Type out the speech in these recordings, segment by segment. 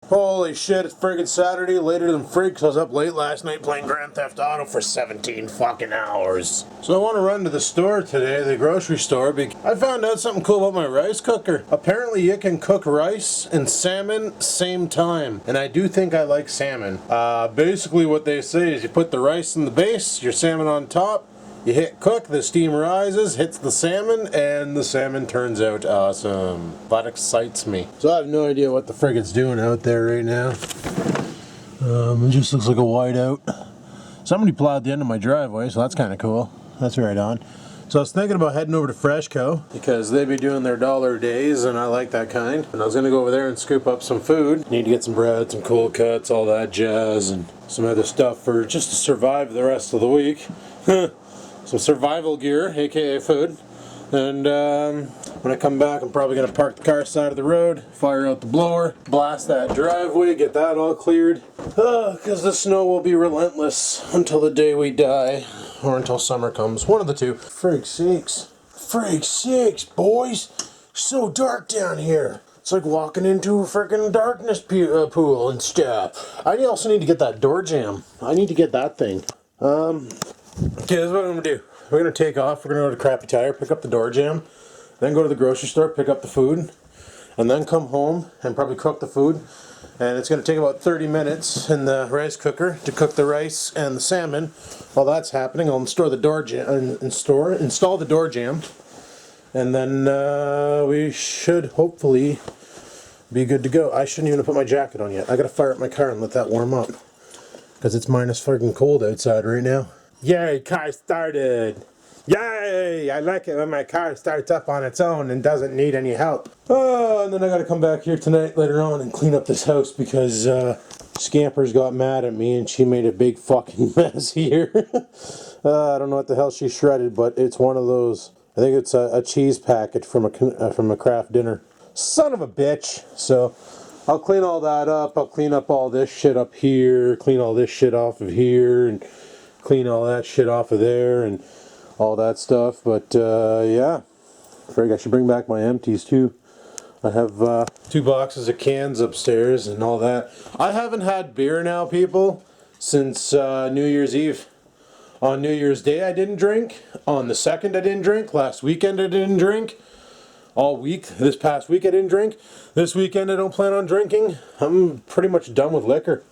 Holy shit, it's friggin' Saturday, later than freak, because I was up late last night playing Grand Theft Auto for 17 fucking hours. So I want to run to the store today, the grocery store, because I found out something cool about my rice cooker. Apparently you can cook rice and salmon same time, and I do think I like salmon. Basically what they say is you put the rice in the base, your salmon on top, you hit cook, the steam rises, hits the salmon, and the salmon turns out awesome. That excites me. So I have no idea what the frig it's doing out there right now. It just looks like a whiteout. Somebody plowed the end of my driveway, so that's kind of cool. That's right on. So I was thinking about heading over to Freshco, because they be doing their dollar days, and I like that kind. And I was going to go over there and scoop up some food. Need to get some bread, some cold cuts, all that jazz, and some other stuff for just to survive the rest of the week. Some survival gear, aka food. And when I come back, I'm probably going to park the car side of the road, fire out the blower, blast that driveway, get that all cleared. Because the snow will be relentless until the day we die, or until summer comes. One of the two. Frig sakes, boys. So dark down here. It's like walking into a freaking darkness pool and stuff. I also need to get that door jamb. I need to get that thing. Okay, this is what I'm going to do. We're going to take off, we're going to go to Crappy Tire, pick up the door jamb, then go to the grocery store, pick up the food, and then come home and probably cook the food. And it's going to take about 30 minutes in the rice cooker to cook the rice and the salmon. While that's happening, I'll install the door jamb, and then we should hopefully be good to go. I shouldn't even have put my jacket on yet. I got to fire up my car and let that warm up, because it's minus fucking cold outside right now. Yay, car started! Yay! I like it when my car starts up on its own and doesn't need any help. Oh, and then I gotta come back here tonight later on and clean up this house because Scampers got mad at me and she made a big fucking mess here. I don't know what the hell she shredded, but it's one of those. I think it's a cheese packet from a craft dinner. Son of a bitch! So I'll clean all that up. I'll clean up all this shit up here. Clean all this shit off of here, and clean all that shit off of there and all that stuff. But yeah, frig, I should bring back my empties too. I have 2 boxes of cans upstairs and all that. I haven't had beer now, people, since New Year's Eve. On New Year's Day I didn't drink. On the 2nd I didn't drink. Last weekend I didn't drink. All week, this past week I didn't drink. This weekend I don't plan on drinking. I'm pretty much done with liquor.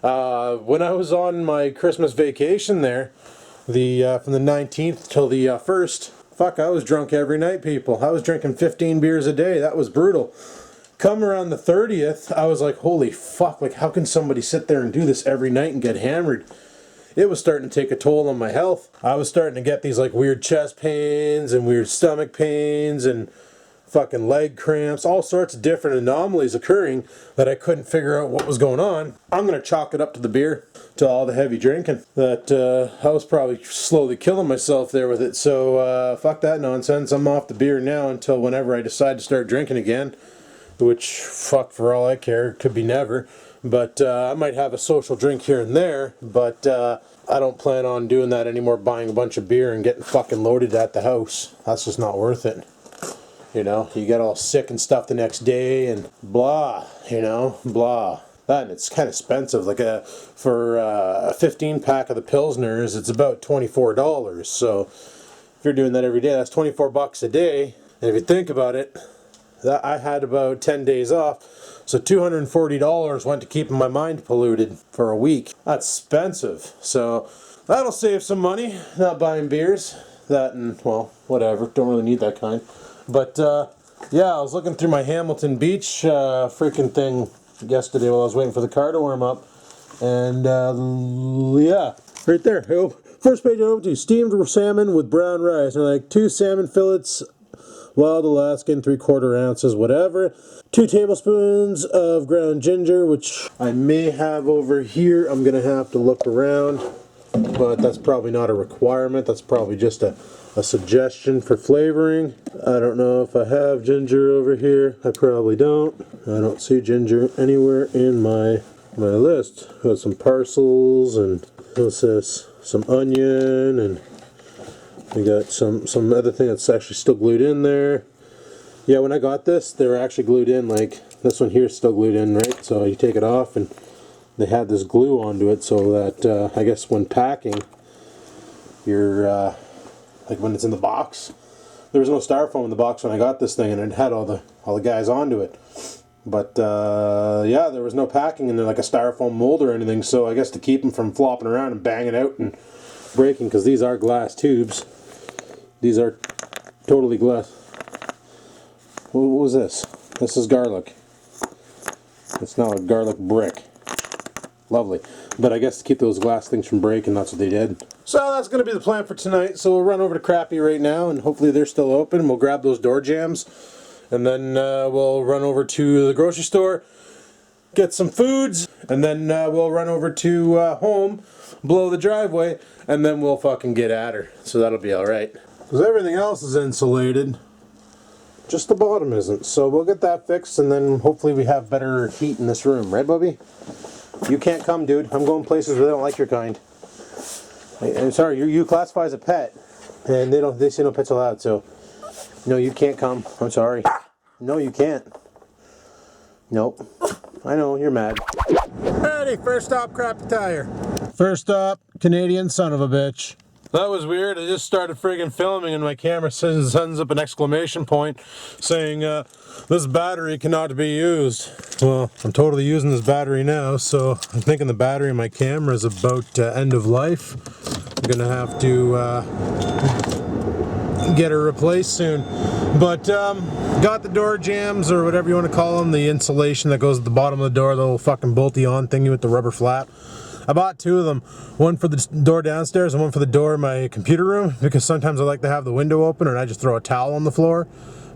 When I was on my Christmas vacation there, from the 19th till the 1st, fuck, I was drunk every night, people. I was drinking 15 beers a day. That was brutal. Come around the 30th, I was like, holy fuck, like how can somebody sit there and do this every night and get hammered? It was starting to take a toll on my health. I was starting to get these like weird chest pains and weird stomach pains and fucking leg cramps, all sorts of different anomalies occurring that I couldn't figure out what was going on. I'm going to chalk it up to the beer, to all the heavy drinking. That I was probably slowly killing myself there with it. So fuck that nonsense. I'm off the beer now until whenever I decide to start drinking again, which, fuck, for all I care, could be never. But I might have a social drink here and there, but I don't plan on doing that anymore, buying a bunch of beer and getting fucking loaded at the house. That's just not worth it. You know, you get all sick and stuff the next day and blah, you know, blah. That, and it's kind of expensive. Like for a 15 pack of the Pilsners, it's about $24. So if you're doing that every day, that's 24 bucks a day. And if you think about it, that I had about 10 days off. So $240 went to keeping my mind polluted for a week. That's expensive. So that'll save some money, not buying beers. That and, well, whatever. Don't really need that kind. But, yeah, I was looking through my Hamilton Beach freaking thing yesterday while I was waiting for the car to warm up. And, yeah, right there. First page I opened to, steamed salmon with brown rice. And like 2 salmon fillets, wild Alaskan, 3/4 ounces, whatever. 2 tablespoons of ground ginger, which I may have over here. I'm going to have to look around. But that's probably not a requirement. That's probably just a suggestion for flavoring. I don't know if I have ginger over here. I probably don't. I don't see ginger anywhere in my list. Got some parcels and what's this? Some onion, and we got some other thing that's actually still glued in there. Yeah, when I got this, they were actually glued in like this one here is still glued in, right? So you take it off, and they had this glue onto it so that I guess when packing, you're like when it's in the box. There was no styrofoam in the box when I got this thing, and it had all the guys onto it. But yeah, there was no packing in there, like a styrofoam mold or anything. So I guess to keep them from flopping around and banging out and breaking, because these are glass tubes. These are totally glass. What was this? This is garlic. It's now a garlic brick. Lovely. But I guess to keep those glass things from breaking, that's what they did. So that's going to be the plan for tonight. So we'll run over to Crappy right now, and hopefully they're still open. We'll grab those door jams, and then we'll run over to the grocery store, get some foods, and then we'll run over to home, blow the driveway, and then we'll fucking get at her. So that'll be alright. Because everything else is insulated. Just the bottom isn't. So we'll get that fixed, and then hopefully we have better heat in this room. Right, Bubby? You can't come, dude. I'm going places where they don't like your kind. I'm sorry, you classify as a pet, and they say no pets allowed, so no, you can't come. I'm sorry. No, you can't. Nope. I know, you're mad. Alrighty, first stop, Crappy Tire. First stop, Canadian son of a bitch. That was weird. I just started friggin' filming and my camera sends up an exclamation point saying, this battery cannot be used. Well, I'm totally using this battery now, so I'm thinking the battery in my camera is about end of life. I'm gonna have to get her replaced soon. But got the door jams, or whatever you want to call them, the insulation that goes at the bottom of the door, the little fucking bolty on thingy with the rubber flap. I bought two of them, one for the door downstairs and one for the door in my computer room, because sometimes I like to have the window open and I just throw a towel on the floor.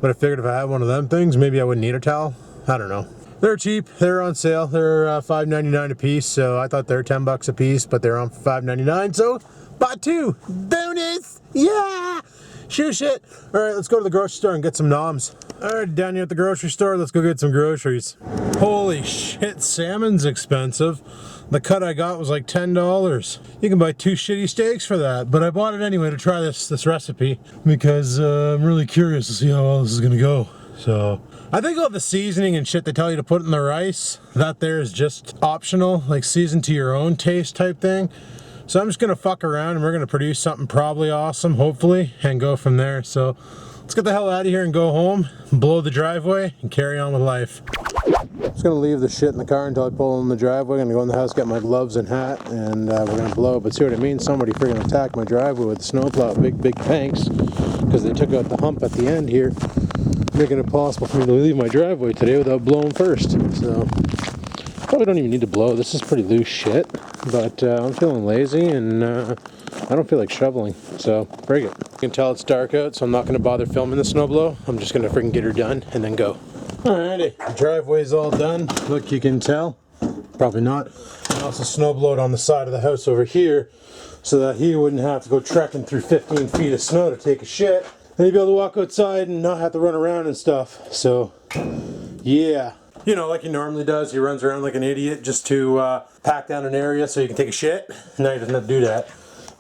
But I figured if I had one of them things, maybe I wouldn't need a towel. I don't know. They're cheap. They're on sale. They're $5.99 a piece, so I thought they're $10 a piece, but they're on $5.99, so bought two. Bonus! Yeah! Shoe shit. Alright, let's go to the grocery store and get some noms. Alright, down here at the grocery store, let's go get some groceries. Holy shit, salmon's expensive. The cut I got was like $10. You can buy 2 shitty steaks for that, but I bought it anyway to try this recipe because I'm really curious to see how well this is gonna go. So I think all the seasoning and shit they tell you to put in the rice, that there is just optional, like season to your own taste type thing. So I'm just gonna fuck around and we're gonna produce something probably awesome, hopefully, and go from there. So let's get the hell out of here and go home, blow the driveway, and carry on with life. I'm just gonna leave the shit in the car until I pull in the driveway. I'm gonna go in the house, get my gloves and hat, and we're gonna blow. But see what I mean? Somebody freaking attacked my driveway with the snowplow, big tanks, because they took out the hump at the end here, making it possible for me to leave my driveway today without blowing first. So probably don't even need to blow. This is pretty loose shit, but I'm feeling lazy and I don't feel like shoveling, so bring it. You can tell it's dark out, so I'm not gonna bother filming the snowblow. I'm just gonna freaking get her done and then go. Alrighty, the driveway's all done. Look, you can tell. Probably not. I also snowblowed on the side of the house over here so that he wouldn't have to go trekking through 15 feet of snow to take a shit. And he'd be able to walk outside and not have to run around and stuff. So, yeah. You know, like he normally does, he runs around like an idiot just to pack down an area so he can take a shit. Now he doesn't have to do that.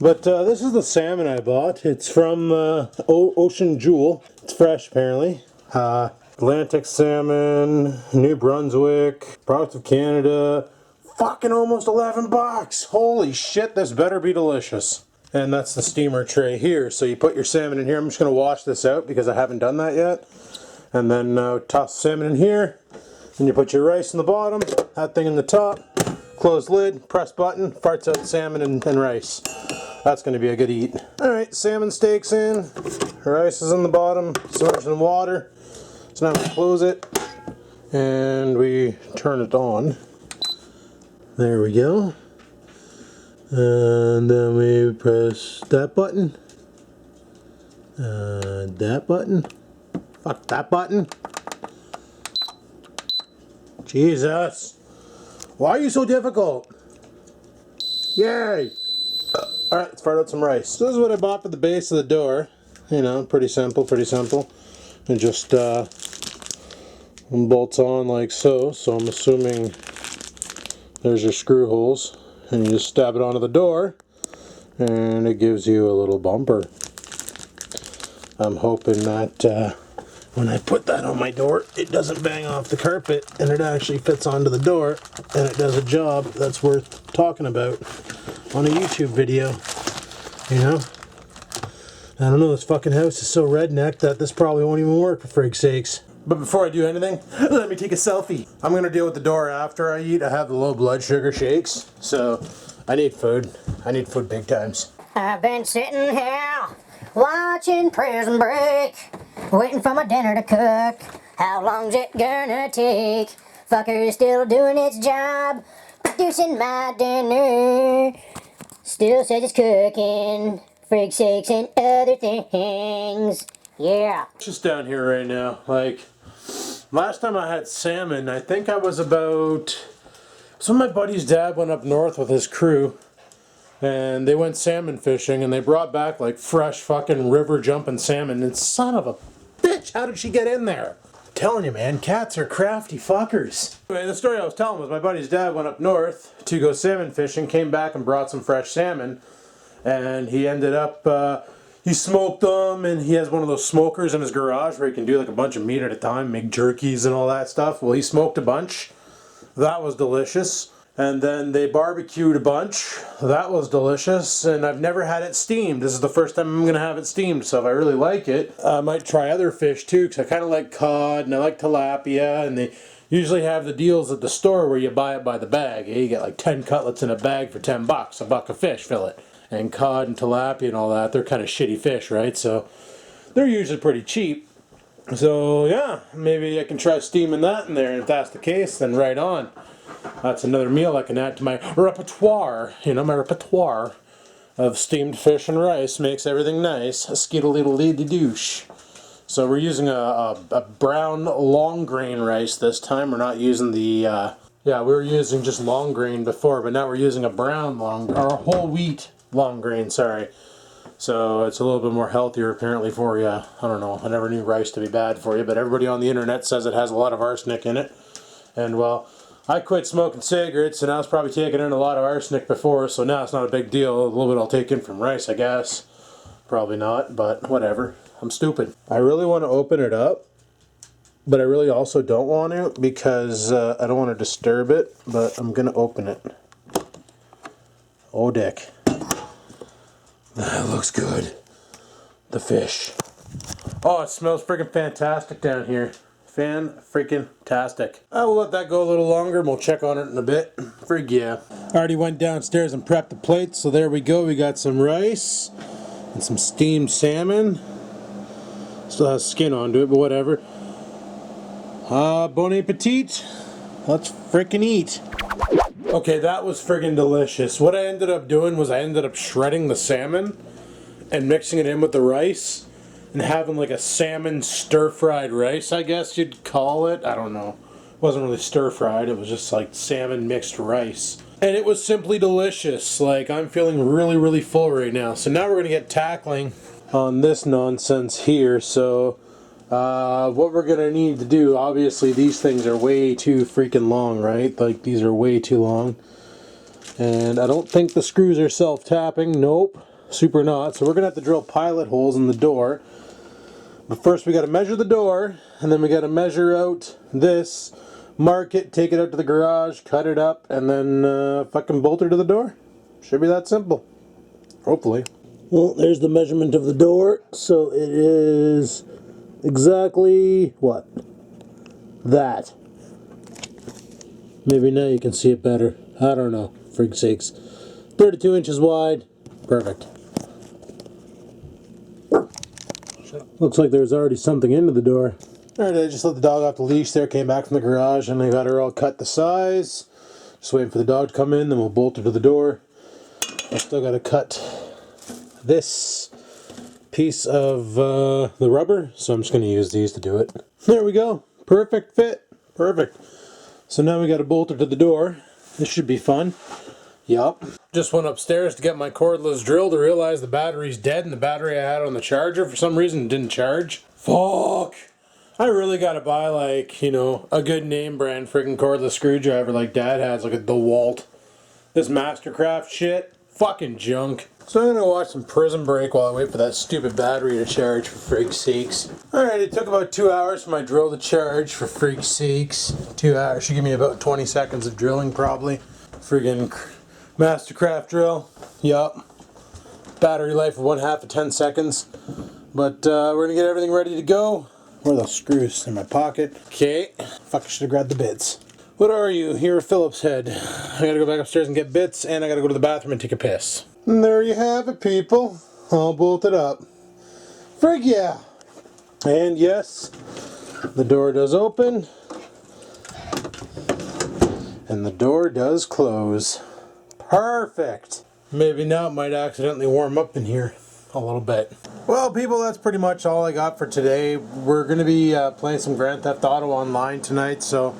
But this is the salmon I bought. It's from Ocean Jewel. It's fresh, apparently. Atlantic salmon, New Brunswick, product of Canada. Fucking almost $11. Holy shit, this better be delicious. And that's the steamer tray here. So you put your salmon in here. I'm just going to wash this out because I haven't done that yet. And then toss the salmon in here. Then you put your rice in the bottom, that thing in the top, close lid, press button, farts out salmon and rice. That's going to be a good eat. Alright, salmon steaks in, rice is in the bottom, submerged in water. So now we close it and we turn it on. There we go. And then we press that button. That button. Fuck that button. Jesus. Why are you so difficult? Yay. Alright, let's fart out some rice. So this is what I bought for the base of the door. You know, pretty simple, pretty simple. And just bolts on like so. So I'm assuming there's your screw holes. And you just stab it onto the door. And it gives you a little bumper. I'm hoping that when I put that on my door, it doesn't bang off the carpet, and it actually fits onto the door, and it does a job that's worth talking about on a YouTube video, you know? I don't know, this fucking house is so redneck that this probably won't even work, for frig's sakes. But before I do anything, let me take a selfie. I'm gonna deal with the door after I eat. I have the low blood sugar shakes, so I need food. I need food big times. I've been sitting here watching Prison Break, waiting for my dinner to cook. How long's it gonna take? Fucker's still doing its job, producing my dinner. Still says it's cooking, frig sakes and other things. Yeah. Just down here right now, like, last time I had salmon, I think I was about... So my buddy's dad went up north with his crew, and they went salmon fishing, and they brought back like fresh fucking river jumping salmon, and son of a bitch, how did she get in there? I'm telling you, man, cats are crafty fuckers. Anyway, the story I was telling was my buddy's dad went up north to go salmon fishing, came back and brought some fresh salmon, and he ended up, he smoked them, and he has one of those smokers in his garage where he can do like a bunch of meat at a time, make jerkies and all that stuff. Well, he smoked a bunch. That was delicious. And then they barbecued a bunch. That was delicious. And I've never had it steamed. This is the first time I'm going to have it steamed. So if I really like it, I might try other fish too. Because I kind of like cod and I like tilapia. And they usually have the deals at the store where you buy it by the bag. You get like 10 cutlets in a bag for $10. A buck of fish fillet. And cod and tilapia and all that, they're kind of shitty fish, right? So they're usually pretty cheap. So yeah, maybe I can try steaming that in there, and if that's the case, then right on. That's another meal I can add to my repertoire. You know, my repertoire of steamed fish and rice makes everything nice. Skittle-little-lady-douche. So we're using a brown long grain rice this time. We're not using the, yeah, we were using just long grain before, but now we're using a brown or whole wheat long grain, sorry. So it's a little bit more healthier apparently for you. I don't know, I never knew rice to be bad for you, but everybody on the internet says it has a lot of arsenic in it. And well, I quit smoking cigarettes and I was probably taking in a lot of arsenic before, so now it's not a big deal. A little bit I'll take in from rice, I guess. Probably not, but whatever. I'm stupid. I really want to open it up, but I really also don't want to because I don't want to disturb it, but I'm going to open it. Oh, dick. That looks good. The fish. Oh, it smells freaking fantastic down here. Fan-freaking-tastic. I will let that go a little longer and we'll check on it in a bit. Frig yeah. I already went downstairs and prepped the plates, so there we go. We got some rice and some steamed salmon. Still has skin onto it, but whatever. Bon appetit. Let's freaking eat. Okay, that was friggin' delicious. What I ended up doing was I ended up shredding the salmon and mixing it in with the rice and having like a salmon stir-fried rice, I guess you'd call it. I don't know. It wasn't really stir-fried. It was just like salmon mixed rice. And it was simply delicious. Like, I'm feeling really, really full right now. So now we're going to get tackling on this nonsense here. So what we're gonna need to do, obviously these things are way too freaking long, right? Like, these are way too long. And I don't think the screws are self-tapping. Nope, super not. So we're gonna have to drill pilot holes in the door. But first we gotta measure the door, and then we gotta measure out this, mark it, take it out to the garage, cut it up, and then fucking bolt her to the door. Should be that simple. Hopefully. Well, there's the measurement of the door. So it is exactly what? That. Maybe now you can see it better. I don't know. Frig sakes. 32 inches wide. Perfect. Looks like there's already something into the door. Alright, I just let the dog off the leash there, came back from the garage, and I got her all cut to size. Just waiting for the dog to come in, then we'll bolt her to the door. I still got to cut this piece of the rubber, so I'm just going to use these to do it. There we go. Perfect fit. Perfect. So now we got to bolt her to the door. This should be fun. Yup. Just went upstairs to get my cordless drill to realize the battery's dead, and the battery I had on the charger for some reason didn't charge. Fuck! I really gotta buy, like, you know, a good name brand freaking cordless screwdriver like Dad has, like a DeWalt. This Mastercraft shit, fucking junk. So I'm gonna watch some Prison Break while I wait for that stupid battery to charge, for freak's sakes. Alright, it took about 2 hours for my drill to charge, for freak's sakes. 2 hours should give me about 20 seconds of drilling probably. Friggin' Mastercraft drill. Yup. Battery life of 1/2 of 10 seconds. But we're gonna get everything ready to go. Where are those screws? In my pocket. Okay. Fuck, I should have grabbed the bits. What are you? You're a Phillips head. I gotta go back upstairs and get bits, and I gotta go to the bathroom and take a piss. And there you have it, people. All bolted up. Frig yeah! And yes, the door does open. And the door does close. Perfect! Maybe now it might accidentally warm up in here a little bit. Well, people, that's pretty much all I got for today. We're going to be playing some Grand Theft Auto online tonight, so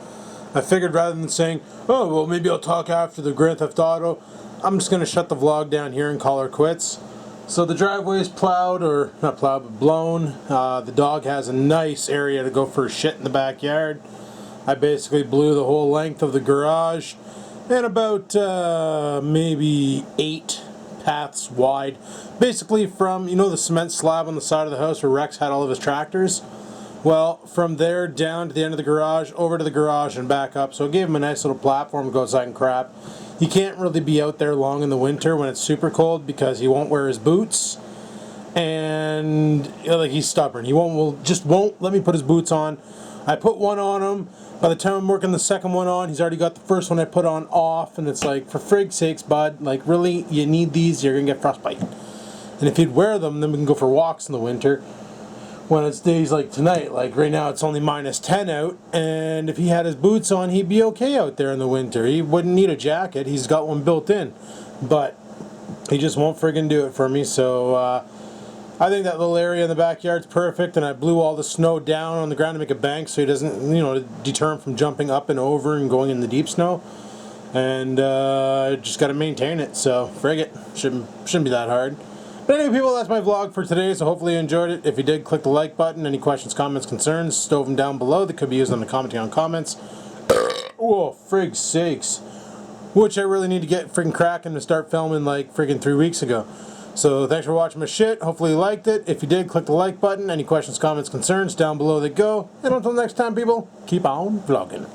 I figured rather than saying, oh, well, maybe I'll talk after the Grand Theft Auto, I'm just going to shut the vlog down here and call her quits. So the driveway is plowed, or not plowed, but blown. The dog has a nice area to go for shit in the backyard. I basically blew the whole length of the garage and about maybe 8 paths wide. Basically from, you know, the cement slab on the side of the house where Rex had all of his tractors? Well, from there down to the end of the garage, over to the garage and back up. So it gave him a nice little platform to go outside and crap. He can't really be out there long in the winter when it's super cold because he won't wear his boots. And you know, like, he's stubborn. He just won't let me put his boots on. I put one on him. By the time I'm working the second one on, he's already got the first one I put on off, and it's like, for frig's sakes, bud, like, really, you need these, you're gonna get frostbite. And if he'd wear them, then we can go for walks in the winter. When it's days like tonight, like right now it's only -10 out, and if he had his boots on, he'd be okay out there in the winter. He wouldn't need a jacket, he's got one built in. But he just won't friggin' do it for me, so I think that little area in the backyard's perfect, and I blew all the snow down on the ground to make a bank so he doesn't, you know, deter him from jumping up and over and going in the deep snow. And just got to maintain it, so frig it. Shouldn't be that hard. But anyway, people, that's my vlog for today, so hopefully you enjoyed it. If you did, click the like button. Any questions, comments, concerns, stove them down below. That could be used on the commenting on comments. Whoa, frig's sakes. Which I really need to get friggin' cracking to start filming like friggin' 3 weeks ago. So thanks for watching my shit. Hopefully you liked it. If you did, click the like button. Any questions, comments, concerns, down below they go. And until next time, people, keep on vlogging.